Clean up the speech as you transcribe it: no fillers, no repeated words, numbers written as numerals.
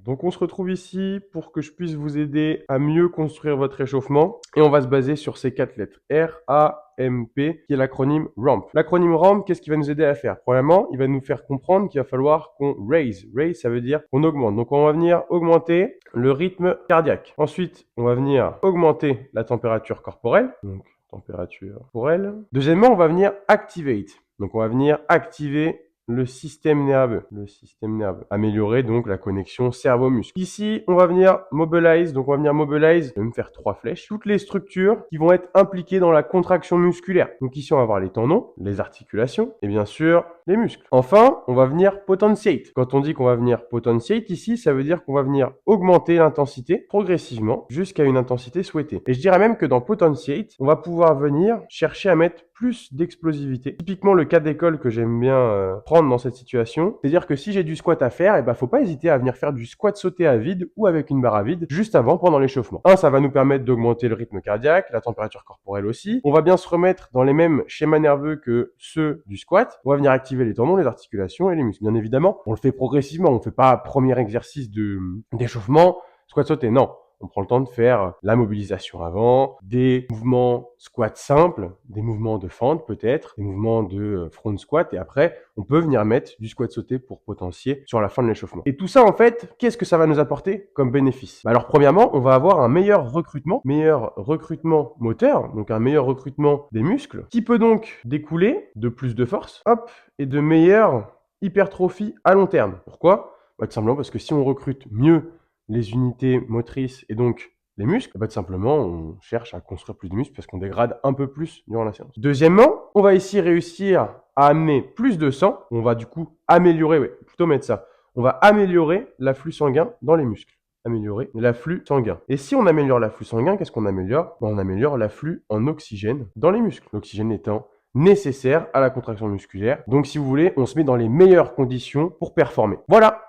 Donc on se retrouve ici pour que je puisse vous aider à mieux construire votre échauffement et on va se baser sur ces 4 lettres. R-A-M-P qui est l'acronyme RAMP. L'acronyme RAMP, qu'est-ce qu'il va nous aider à faire? Premièrement, il va nous faire comprendre qu'il va falloir qu'on raise. Raise, ça veut dire qu'on augmente. Donc on va venir augmenter le rythme cardiaque. Ensuite, on va venir augmenter la température corporelle. Donc température corporelle. Deuxièmement, on va venir activate. Donc on va venir activer le système nerveux. Améliorer donc la connexion cerveau-muscle. Ici, on va venir mobilize. Donc, on va venir mobilize. Je vais me faire 3 flèches. Toutes les structures qui vont être impliquées dans la contraction musculaire. Donc, ici, on va avoir les tendons, les articulations et bien sûr, les muscles. Enfin, on va venir potentiate. Quand on dit qu'on va venir potentiate ici, ça veut dire qu'on va venir augmenter l'intensité progressivement jusqu'à une intensité souhaitée. Et je dirais même que dans potentiate, on va pouvoir venir chercher à mettre plus d'explosivité. Typiquement, le cas d'école que j'aime bien prendre dans cette situation, c'est-à-dire que si j'ai du squat à faire, faut pas hésiter à venir faire du squat sauté à vide ou avec une barre à vide juste avant, pendant l'échauffement. Ça va nous permettre d'augmenter le rythme cardiaque, la température corporelle aussi. On va bien se remettre dans les mêmes schémas nerveux que ceux du squat. On va venir activer les tendons, les articulations et les muscles. Bien évidemment, on le fait progressivement. On ne fait pas premier exercice d'échauffement, squat sauté. Non. On prend le temps de faire la mobilisation avant, des mouvements squat simples, des mouvements de fente peut-être, des mouvements de front squat et après, on peut venir mettre du squat sauté pour potentier sur la fin de l'échauffement. Et tout ça, en fait, qu'est-ce que ça va nous apporter comme bénéfice? Alors, premièrement, on va avoir un meilleur recrutement moteur, donc un meilleur recrutement des muscles, qui peut donc découler de plus de force, et de meilleure hypertrophie à long terme. Pourquoi? Tout simplement parce que si on recrute mieux les unités motrices et donc les muscles, tout simplement, on cherche à construire plus de muscles parce qu'on dégrade un peu plus durant la séance. Deuxièmement, on va ici réussir à amener plus de sang. On va du coup améliorer, plutôt mettre ça. On va améliorer l'afflux sanguin dans les muscles. Améliorer l'afflux sanguin. Et si on améliore l'afflux sanguin, qu'est-ce qu'on améliore? On améliore l'afflux en oxygène dans les muscles. L'oxygène étant nécessaire à la contraction musculaire. Donc si vous voulez, on se met dans les meilleures conditions pour performer. Voilà!